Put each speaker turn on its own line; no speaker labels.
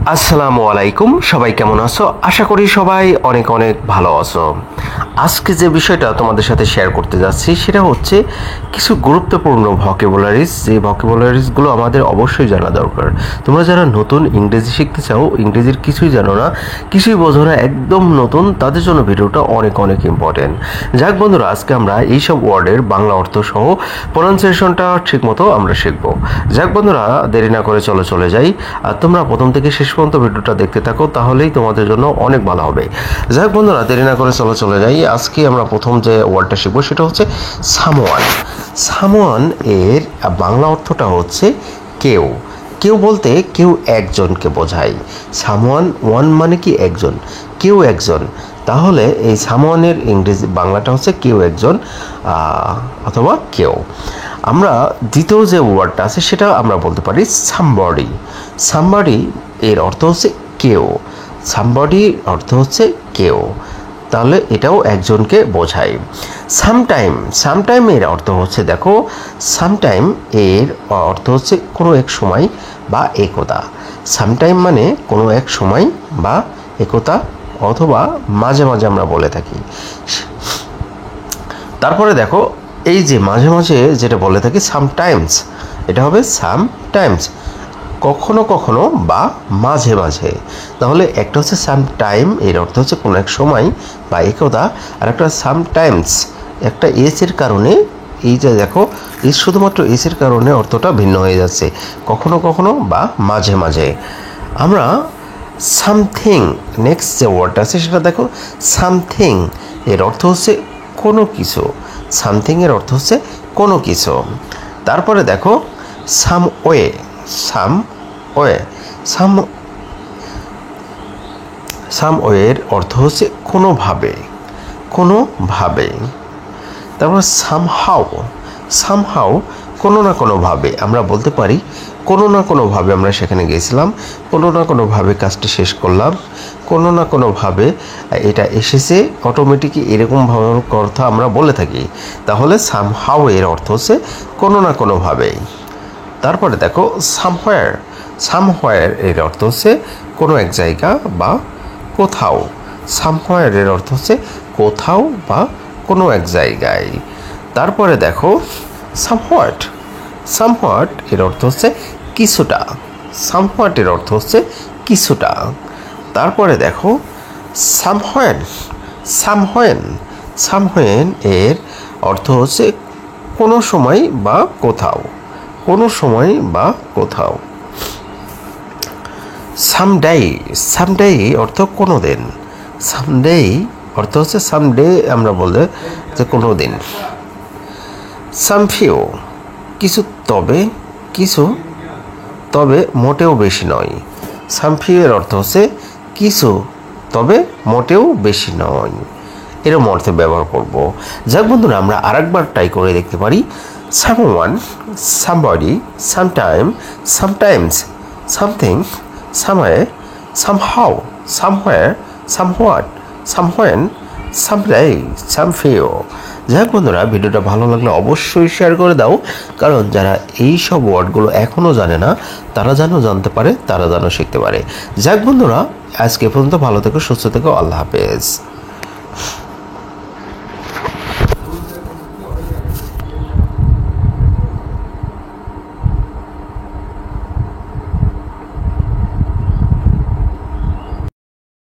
আসসালামু আলাইকুম, সবাই কেমন আছো? আশা করি সবাই অনেক অনেক ভালো আছো। আজকে যে বিষয়টা তোমাদের সাথে শেয়ার করতে যাচ্ছি সেটা হচ্ছে কিছু গুরুত্বপূর্ণ ভকেবুলারিজ, যে ভকেবুলারিজগুলো আমাদের অবশ্যই জানা দরকার। তোমরা যারা নতুন ইংরেজি শিখতে চাও, ইংরেজির কিছুই জানো না, কিছুই বোঝো না, একদম নতুন, তাদের জন্য ভিডিওটা অনেক অনেক ইম্পর্টেন্ট। যাক বন্ধুরা, আজকে আমরা এইসব ওয়ার্ডের বাংলা অর্থ সহ প্রনাউন্সিয়েশনটা ঠিকমতো আমরা শিখবো। যাক বন্ধুরা, দেরি না করে চলে যাই। আর তোমরা প্রথম থেকে শেষ পর্যন্ত ভিডিওটা দেখতে থাকো, তাহলেই তোমাদের জন্য অনেক ভালো হবে। যাই হোক বন্ধুরা, দেরি না করে চলে যাই। আজকে আমরা প্রথম যে ওয়ার্ডটা শিখবো সেটা হচ্ছে সামওয়ান। সামওয়ান এর বাংলা অর্থটা হচ্ছে কেউ। কেউ বলতে কেউ একজনকে বোঝায়। সামওয়ান ওয়ান মানে কি একজন, কেউ একজন। তাহলে এই সামওয়ানের ইংরেজি বাংলাটা হচ্ছে কেউ একজন অথবা কেউ। আমরা দ্বিতীয় যে ওয়ার্ডটা আছে সেটা আমরা বলতে পারি সামবডি। সামবডি এর অর্থ হচ্ছে কেউ। সামবডির অর্থ হচ্ছে কেউ, তাহলে এটাও একজনকে বোঝায়। সামটাইম, সামটাইম এর অর্থ হচ্ছে, দেখো, সামটাইম এর অর্থ হচ্ছে কোনো এক সময় বা একদা। সামটাইম মানে কোনো এক সময় বা একদা, অথবা মাঝে মাঝে আমরা বলে থাকি। তারপরে দেখো, এই যে মাঝে মাঝে যেটা বলে থাকি সামটাইমস, এটা হবে সামটাইমস, কখনো কখনো বা মাঝে মাঝে। তাহলে একটা হচ্ছে সামটাইম, এর অর্থ হচ্ছে কোনো এক সময় বা একদা, আর একটা সামটাইমস, একটা এর কারণে, এই যে দেখো, এই শুধুমাত্র এর কারণে অর্থটা ভিন্ন হয়ে যাচ্ছে, কখনো কখনো বা মাঝে মাঝে। আমরা সামথিং, নেক্সট যে ওয়ার্ডটা আছে সেটা দেখো, সামথিং এর অর্থ হচ্ছে কোনো কিছু। সামথিং এর অর্থ হচ্ছে কোনো কিছু। তারপরে দেখো সামওয়ে, সামওয়ে, সামওয়ের অর্থ হচ্ছে কোনোভাবে, কোনোভাবে। তারপর সামহাউ, সামহাউ কোনো না কোনোভাবে আমরা বলতে পারি, কোনো না কোনোভাবে আমরা সেখানে গেছিলাম, কোনো না কোনোভাবে কাজটি শেষ করলাম, কোনো না কোনোভাবে এটা এসেছে অটোমেটিকই, এরকমভাবে কথা আমরা বলে থাকি। তাহলে সামহাউ এর অর্থ হচ্ছে কোনো না কোনোভাবে। তারপরে দেখো সামহোয়ার, সামহোয়ার এর অর্থ হচ্ছে কোনো এক জায়গা বা কোথাও। সামহোয়ার এর অর্থ হচ্ছে কোথাও বা কোনো এক জায়গায়। তারপরে দেখো সামহোয়াট, সামহোয়াট এর অর্থ হচ্ছে কিছুটা। সামহোয়াট এর অর্থ হচ্ছে কিছুটা। তারপরে দেখো সামহোয়েন, সামহোয়েন, সামহোয়েন এর অর্থ হচ্ছে কোনো সময় বা কোথাও, কোনো সময় বা কোথাও। সামডে, সামডে অর্থ কোনো দিন। সামডে অর্থ হচ্ছে সামডে আমরা বললে যে কোনো দিন। সামফিউ কিছু, তবে কিছু, তবে মোটেও বেশি নয়। সামফিউ এর অর্থ হচ্ছে কিছু, তবে মোটেও বেশি নয়, এরকম অর্থে ব্যবহার করব। যাক বন্ধুরা, আমরা আরেকবার ট্রাই করে দেখতে পারি। Someone, somebody, sometime, sometimes, something, somewhere, somehow, somewhere, somewhat, somewhen, someday, somefew। যাই হোক বন্ধুরা, ভিডিওটা ভালো লাগলে অবশ্যই শেয়ার করে দাও, কারণ যারা এই সব ওয়ার্ডগুলো এখনও জানে না তারা যেন জানতে পারে, তারা যেন শিখতে পারে। যাক বন্ধুরা, আজকে পর্যন্ত ভালো থেকো, সুস্থ থেকো, আল্লাহ হাফেজ।